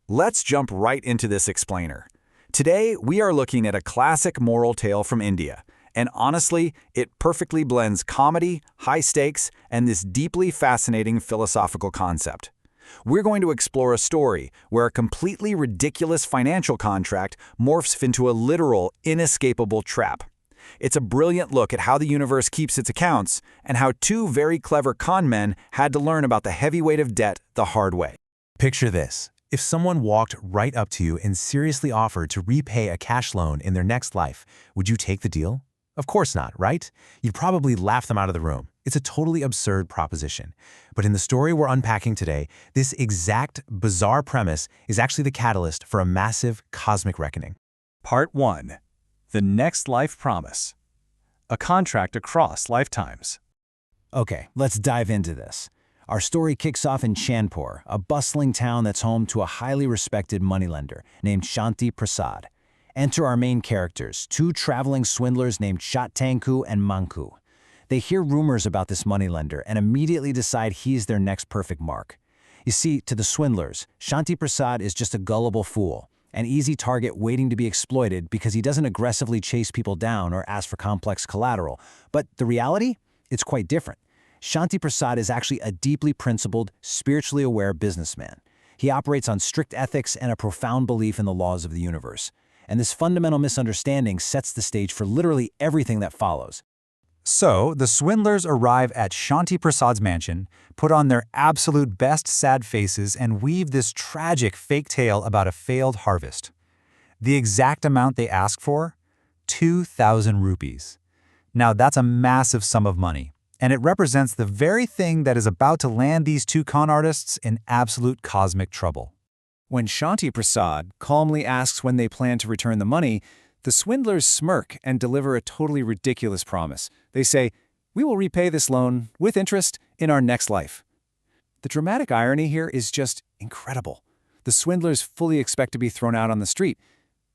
Let's jump right into this explainer. Today, we are looking at a classic moral tale from India, and honestly, it perfectly blends comedy, high stakes, and this deeply fascinating philosophical concept. We're going to explore a story where a completely ridiculous financial contract morphs into a literal, inescapable trap. It's a brilliant look at how the universe keeps its accounts and how two very clever con men had to learn about the heavy weight of debt the hard way. Picture this. If someone walked right up to you and seriously offered to repay a cash loan in their next life, would you take the deal? Of course not, right? You'd probably laugh them out of the room. It's a totally absurd proposition. But in the story we're unpacking today, this exact bizarre premise is actually the catalyst for a massive cosmic reckoning. Part 1. The Next Life Promise. A contract across lifetimes. Okay, let's dive into this. Our story kicks off in Chandpur, a bustling town that's home to a highly respected moneylender named Shanti Prasad. Enter our main characters, two traveling swindlers named Shattanku and Manku. They hear rumors about this moneylender and immediately decide he's their next perfect mark. You see, to the swindlers, Shanti Prasad is just a gullible fool, an easy target waiting to be exploited because he doesn't aggressively chase people down or ask for complex collateral. But the reality? It's quite different. Shanti Prasad is actually a deeply principled, spiritually aware businessman. He operates on strict ethics and a profound belief in the laws of the universe. And this fundamental misunderstanding sets the stage for literally everything that follows. So, the swindlers arrive at Shanti Prasad's mansion, put on their absolute best sad faces, and weave this tragic fake tale about a failed harvest. The exact amount they ask for? 2,000 rupees. Now that's a massive sum of money, and it represents the very thing that is about to land these two con artists in absolute cosmic trouble. When Shanti Prasad calmly asks when they plan to return the money, the swindlers smirk and deliver a totally ridiculous promise. They say, "We will repay this loan, with interest, in our next life." The dramatic irony here is just incredible. The swindlers fully expect to be thrown out on the street.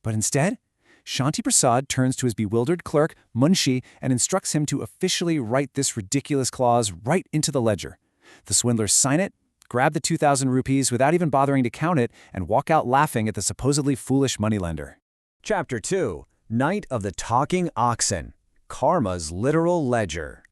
But instead, Shanti Prasad turns to his bewildered clerk, Munshi, and instructs him to officially write this ridiculous clause right into the ledger. The swindlers sign it, grab the 2,000 rupees without even bothering to count it, and walk out laughing at the supposedly foolish moneylender. Chapter 2. Night of the Talking Oxen. Karma's Literal Ledger.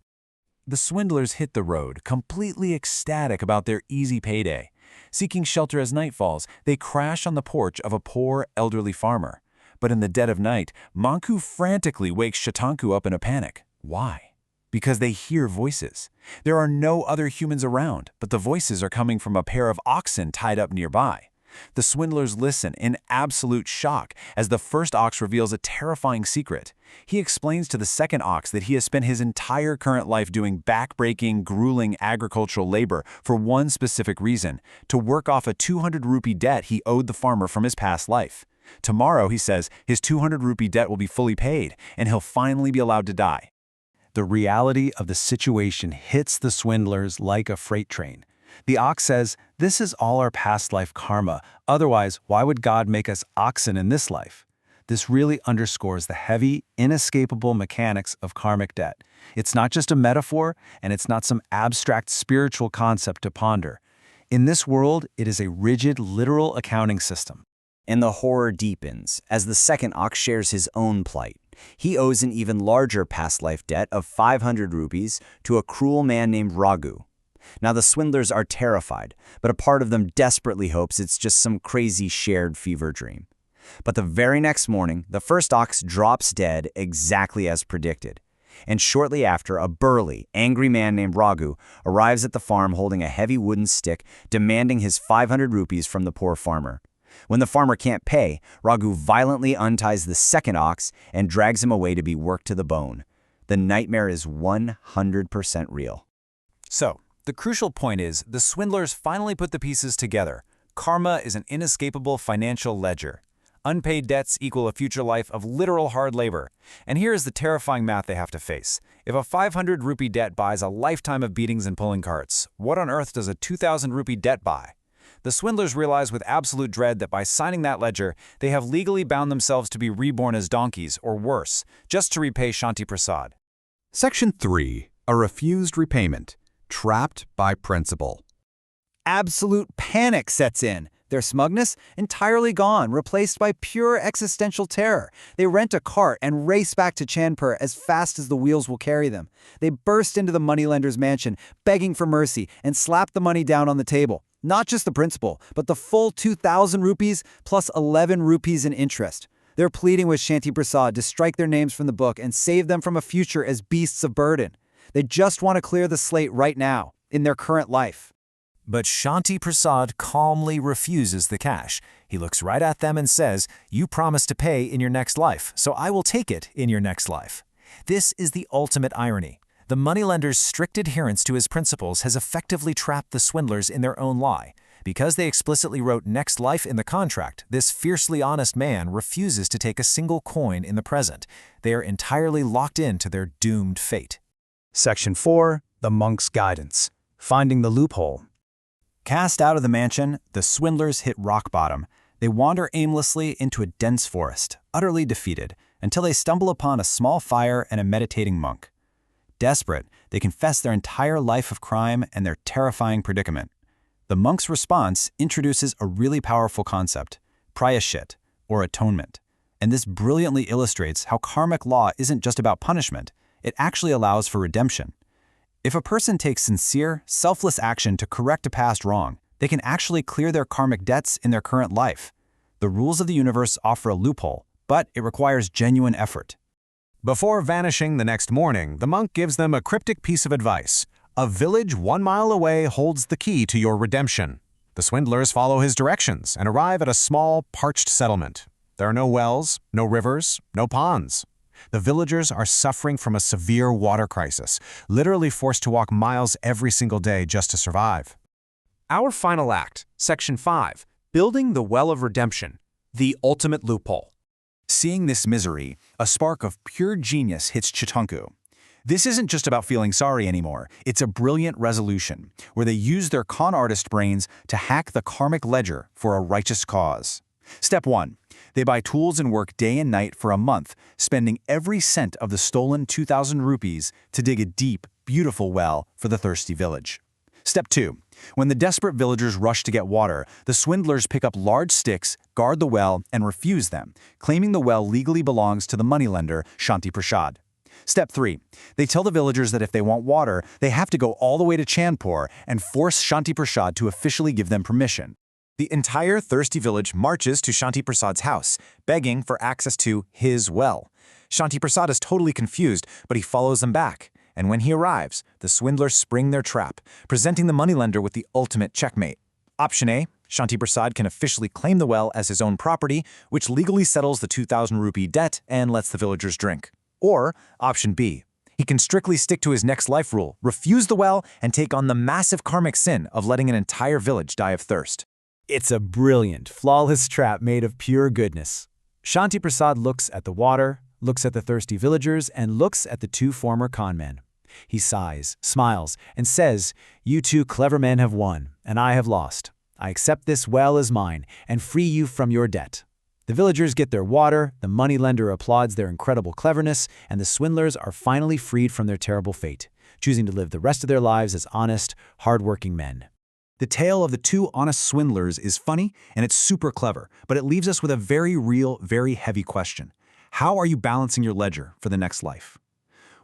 The swindlers hit the road, completely ecstatic about their easy payday. Seeking shelter as night falls, they crash on the porch of a poor, elderly farmer. But in the dead of night, Manku frantically wakes Shatanku up in a panic. Why? Because they hear voices. There are no other humans around, but the voices are coming from a pair of oxen tied up nearby. The swindlers listen in absolute shock as the first ox reveals a terrifying secret. He explains to the second ox that he has spent his entire current life doing back-breaking, grueling agricultural labor for one specific reason: to work off a 200 rupee debt he owed the farmer from his past life. Tomorrow, he says, his 200 rupee debt will be fully paid, and he'll finally be allowed to die. The reality of the situation hits the swindlers like a freight train. The ox says, "This is all our past life karma. Otherwise, why would God make us oxen in this life?" This really underscores the heavy, inescapable mechanics of karmic debt. It's not just a metaphor, and it's not some abstract spiritual concept to ponder. In this world, it is a rigid, literal accounting system. And the horror deepens as the second ox shares his own plight. He owes an even larger past life debt of 500 rupees to a cruel man named Raghu. Now the swindlers are terrified, but a part of them desperately hopes it's just some crazy shared fever dream. But the very next morning, the first ox drops dead exactly as predicted. And shortly after, a burly, angry man named Raghu arrives at the farm holding a heavy wooden stick, demanding his 500 rupees from the poor farmer. When the farmer can't pay, Raghu violently unties the second ox and drags him away to be worked to the bone. The nightmare is 100% real. So, the crucial point is, the swindlers finally put the pieces together. Karma is an inescapable financial ledger. Unpaid debts equal a future life of literal hard labor. And here is the terrifying math they have to face. If a 500 rupee debt buys a lifetime of beatings and pulling carts, what on earth does a 2,000 rupee debt buy? The swindlers realize with absolute dread that by signing that ledger, they have legally bound themselves to be reborn as donkeys, or worse, just to repay Shanti Prasad. Section 3. A refused repayment. Trapped by principle. Absolute panic sets in. Their smugness? Entirely gone, replaced by pure existential terror. They rent a cart and race back to Chanpur as fast as the wheels will carry them. They burst into the moneylender's mansion, begging for mercy, and slap the money down on the table. Not just the principal, but the full 2,000 rupees plus 11 rupees in interest. They're pleading with Shanti Prasad to strike their names from the book and save them from a future as beasts of burden. They just want to clear the slate right now, in their current life. But Shanti Prasad calmly refuses the cash. He looks right at them and says, "You promised to pay in your next life, so I will take it in your next life." This is the ultimate irony. The moneylender's strict adherence to his principles has effectively trapped the swindlers in their own lie. Because they explicitly wrote next life in the contract, this fiercely honest man refuses to take a single coin in the present. They are entirely locked into their doomed fate. Section 4. The Monk's Guidance. Finding the Loophole. Cast out of the mansion, the swindlers hit rock bottom. They wander aimlessly into a dense forest, utterly defeated, until they stumble upon a small fire and a meditating monk. Desperate, they confess their entire life of crime and their terrifying predicament. The monk's response introduces a really powerful concept, prayashit, or atonement. And this brilliantly illustrates how karmic law isn't just about punishment, it actually allows for redemption. If a person takes sincere, selfless action to correct a past wrong, they can actually clear their karmic debts in their current life. The rules of the universe offer a loophole, but it requires genuine effort. Before vanishing the next morning, the monk gives them a cryptic piece of advice. A village 1 mile away holds the key to your redemption. The swindlers follow his directions and arrive at a small, parched settlement. There are no wells, no rivers, no ponds. The villagers are suffering from a severe water crisis, literally forced to walk miles every single day just to survive. Our final act, Section 5, Building the Well of Redemption, the ultimate loophole. Seeing this misery, a spark of pure genius hits Chitanku. This isn't just about feeling sorry anymore, it's a brilliant resolution, where they use their con artist brains to hack the karmic ledger for a righteous cause. Step 1. They buy tools and work day and night for a month, spending every cent of the stolen 2,000 rupees to dig a deep, beautiful well for the thirsty village. Step 2. When the desperate villagers rush to get water, the swindlers pick up large sticks, guard the well, and refuse them, claiming the well legally belongs to the moneylender, Shanti Prasad. Step 3. They tell the villagers that if they want water, they have to go all the way to Chanpur and force Shanti Prasad to officially give them permission. The entire thirsty village marches to Shanti Prasad's house, begging for access to his well. Shanti Prasad is totally confused, but he follows them back. And when he arrives, the swindlers spring their trap, presenting the moneylender with the ultimate checkmate. Option A, Shanti Prasad can officially claim the well as his own property, which legally settles the 2,000 rupee debt and lets the villagers drink. Or Option B, he can strictly stick to his next life rule, refuse the well, and take on the massive karmic sin of letting an entire village die of thirst. It's a brilliant, flawless trap made of pure goodness. Shanti Prasad looks at the water, looks at the thirsty villagers, and looks at the two former con men. He sighs, smiles, and says, "You two clever men have won, and I have lost. I accept this well as mine and free you from your debt." The villagers get their water, the moneylender applauds their incredible cleverness, and the swindlers are finally freed from their terrible fate, choosing to live the rest of their lives as honest, hard-working men. The tale of the two honest swindlers is funny and it's super clever, but it leaves us with a very real, very heavy question. How are you balancing your ledger for the next life?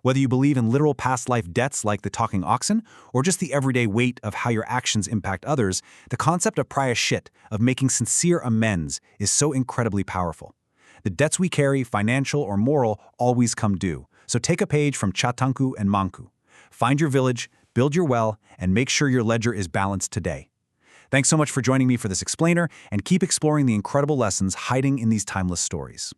Whether you believe in literal past life debts like the talking oxen, or just the everyday weight of how your actions impact others, the concept of prayashit, of making sincere amends, is so incredibly powerful. The debts we carry, financial or moral, always come due. So take a page from Chatanku and Manku. Find your village, build your well, and make sure your ledger is balanced today. Thanks so much for joining me for this explainer, and keep exploring the incredible lessons hiding in these timeless stories.